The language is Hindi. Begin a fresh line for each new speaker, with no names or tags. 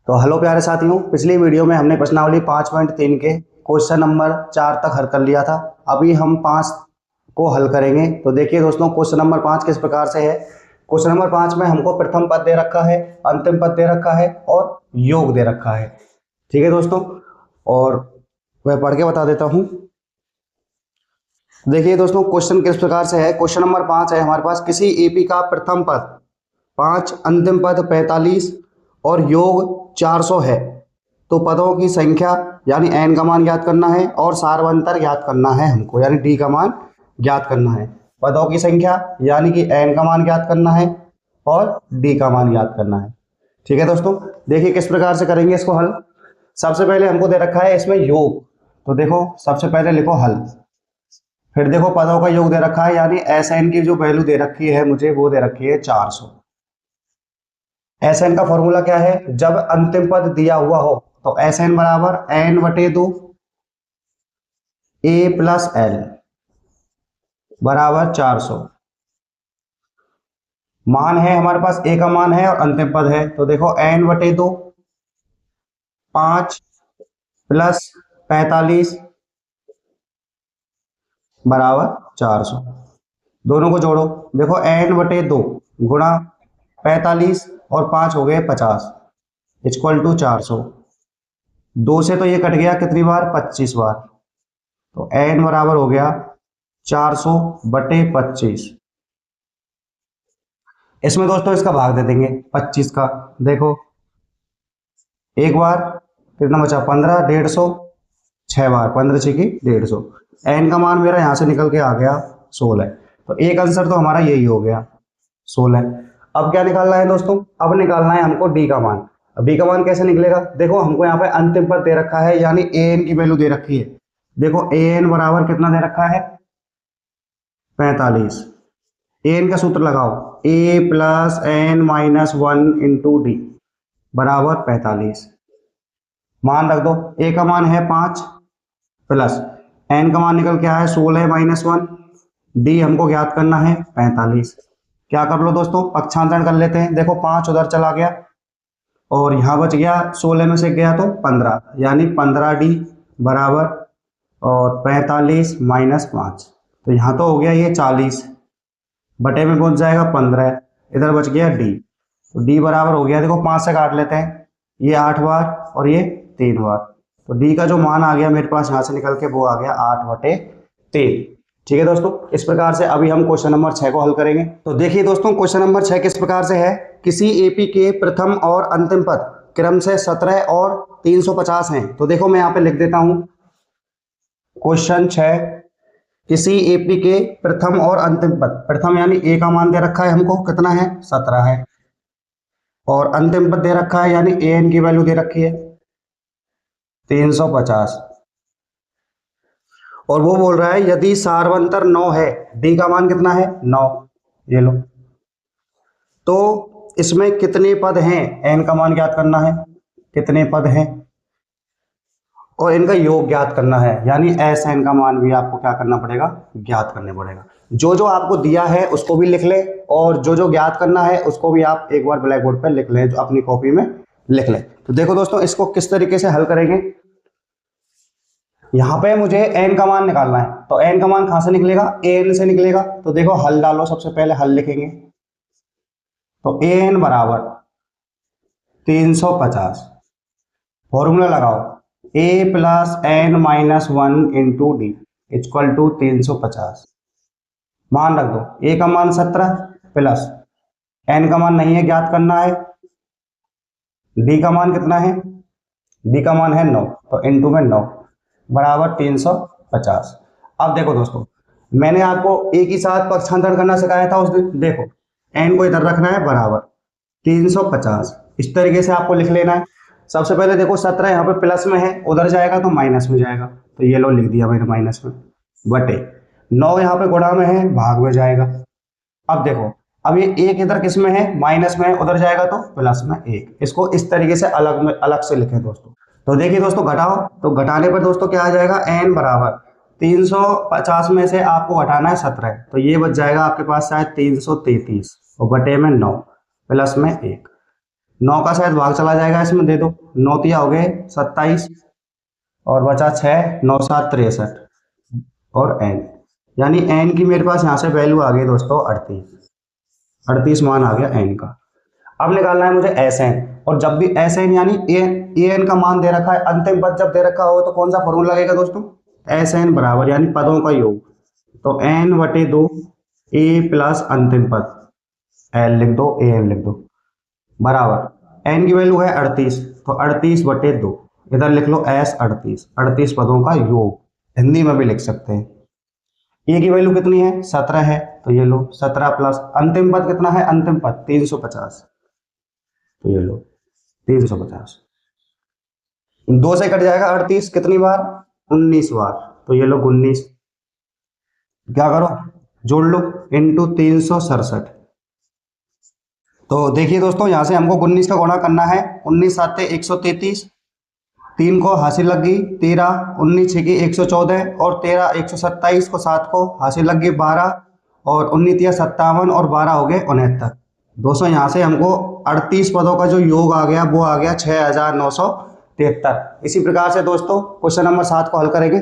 तो हेलो प्यारे साथियों, पिछली वीडियो में हमने प्रश्नावली 5.3 के क्वेश्चन नंबर 4 तक हल कर लिया था। अभी हम 5 को हल करेंगे। तो देखिए दोस्तों, क्वेश्चन नंबर 5 किस प्रकार से है। क्वेश्चन नंबर 5 में हमको प्रथम पद दे रखा है, अंतिम पद दे रखा है और योग दे रखा है। ठीक है दोस्तों, और मैं पढ़ के बता देता हूँ। देखिए दोस्तों, क्वेश्चन किस प्रकार से है। क्वेश्चन नंबर 5 है हमारे पास, किसी एपी का प्रथम पद 5, अंतिम पद 45 और योग 400 है तो पदों की संख्या यानी n का मान ज्ञात करना है और सार्वंतर ज्ञात करना है हमको, यानी d का मान ज्ञात करना है। पदों की संख्या यानी कि n का मान ज्ञात करना है और d का मान ज्ञात करना है। ठीक है दोस्तों, देखिए किस प्रकार से करेंगे इसको हल। सबसे पहले हमको दे रखा है इसमें योग, तो देखो सबसे पहले लिखो हल। फिर देखो पदों का योग दे रखा है, यानी Sn की जो वैल्यू दे रखी है मुझे, वो दे रखी है 400। Sn का फॉर्मूला क्या है, जब अंतिम पद दिया हुआ हो तो Sn बराबर n/2 a प्लस l बराबर 400। मान है हमारे पास a का मान है और अंतिम पद है, तो देखो n/2 5 प्लस 45 बराबर 400। दोनों को जोड़ो, देखो n/2 गुणा 45 और 5 हो गए 50 इक्वल टू 400। 2 से तो ये कट गया कितनी बार, 25 बार, तो n बराबर हो गया 400/25। इसमें दोस्तों इसका भाग दे देंगे 25 का। देखो एक बार कितना बचा, 15, 150, 6 बार, 15 6 की 150। n का मान मेरा यहां से निकल के आ गया 16। तो एक आंसर तो हमारा यही हो गया 16। अब क्या निकालना है दोस्तों, अब निकालना है हमको d का मान। अब d का मान कैसे निकलेगा, देखो हमको यहाँ पे अंतिम पद दे रखा है यानी an की वैल्यू दे रखी है। देखो an बराबर कितना दे रखा है, 45। an का सूत्र लगाओ, a plus n minus 1 into D बराबर 45। मान रख दो, a का मान है 5 प्लस n का मान निकल के आया है 16 माइनस 1, d हमको ज्ञात करना है 45। क्या कर लो दोस्तों, पक्षांतरण कर लेते हैं। देखो 5 उधर चला गया और यहाँ बच गया 16 में से गया तो 15, यानी 15d बराबर और 45 माइनस 5, तो यहाँ तो हो गया ये 40 बटे में पहुंच जाएगा 15, इधर बच गया d, तो d बराबर हो गया, देखो 5 से काट लेते हैं, ये 8 बार और ये 3 बार, तो d का जो मान आ गया मेरे पास यहाँ से निकल के वो आ गया 8/3। ठीक है दोस्तों, इस प्रकार से अभी हम क्वेश्चन नंबर 6 को हल करेंगे। तो देखिए दोस्तों, क्वेश्चन नंबर 6 किस प्रकार से है, किसी एपी के प्रथम और अंतिम पद क्रम से 17 और 350 हैं। तो देखो मैं यहाँ पे लिख देता हूं, क्वेश्चन 6, किसी एपी के प्रथम और अंतिम पद, प्रथम यानी ए का मान दे रखा है हमको कितना है, 17 है, और अंतिम पद दे रखा है यानी एन की वैल्यू दे रखी है 350, और वो बोल रहा है यदि सार्वंतर 9 है, डी का मान कितना है 9, ये लो, तो इसमें कितने पद हैं, एन का मान ज्ञात करना है, कितने पद हैं और इनका योग ज्ञात करना है, यानी एस एन का मान भी आपको क्या करना पड़ेगा, ज्ञात करने पड़ेगा। जो जो आपको दिया है उसको भी लिख ले और जो जो ज्ञात करना है उसको भी आप एक बार ब्लैक बोर्ड पर लिख लें, जो अपनी कॉपी में लिख लें। तो देखो दोस्तों, इसको किस तरीके से हल करेंगे। यहाँ पे मुझे n का मान निकालना है, तो n का मान कहां से निकलेगा, an से निकलेगा। तो देखो हल डालो, सबसे पहले हल लिखेंगे, तो an बराबर 350, फॉर्मूला लगाओ, a plus n minus 1 into d equal to 350। मान रख दो, a का मान 17 प्लस n का मान नहीं है, ज्ञात करना है, d का मान कितना है, d का मान है 9, तो इंटू में 9 बराबर 350। अब देखो दोस्तों, मैंने आपको एक ही साथ पक्षांतरण करना सिखाया था उस दिन। देखो n को इधर रखना है बराबर 350, इस तरीके से आपको लिख लेना है। सबसे पहले देखो 17 यहाँ पे प्लस में है, उधर जाएगा तो माइनस में जाएगा, तो ये लो लिख दिया मैंने माइनस में, बटे 9 यहाँ पे गुणा में है, भाग में जाएगा। अब देखो, अब ये एक इधर किस में है, माइनस में है, उधर जाएगा तो प्लस में 1। इसको इस तरीके से अलग से लिखें दोस्तों। तो देखिए दोस्तों, घटाओ, तो घटाने पर दोस्तों क्या आ जाएगा, n बराबर 350 में से आपको घटाना है 17, तो ये बच जाएगा आपके पास शायद 333 और बटे में 9 प्लस में 1। 9 का शायद भाग चला जाएगा इसमें, दे दो। 9 तिया हो गए 27 और बचा 6, 9 7 63 और n, यानी n की मेरे पास यहाँ से वैल्यू आ गई दोस्तों 38 मान आ गया n का। अब निकालना है मुझे एस एन, और जब भी एस एन यानी ए एन का मान दे रखा है, अंतिम पद जब दे रखा हो तो कौन सा फॉर्मूला लगेगा दोस्तों, एस एन बराबर यानी पदों का योग, तो एन बटे 2 ए प्लस अंतिम पद एल लिख दो, ए एन लिख दो, बराबर एन की वैल्यू है 38, तो 38 बटे 2, इधर लिख लो एस 38 पदों का योग, हिंदी में भी लिख सकते हैं। ए की वैल्यू कितनी है 17 है, तो ये लो 17 प्लस अंतिम पद कितना है, अंतिम पद 350, तो ये लो 350, 2 से कट जाएगा 38 कितनी बार, 19 बार, तो ये लो 19, क्या करो जोड़ लो इंटू 367। तो देखिए दोस्तों यहां से हमको 19 का गुणा करना है, 19 साते 133, 3 को हासिल लग गई 13, 19 छेकी 114 और 13 127 को 7 को हासिल लग गई 12 और 19 या 57 और 12 हो गए 69। दोस्तों यहाँ से हमको 38 पदों का जो योग आ गया वो आ गया 6973। इसी प्रकार से दोस्तों क्वेश्चन नंबर 7 को हल करेंगे।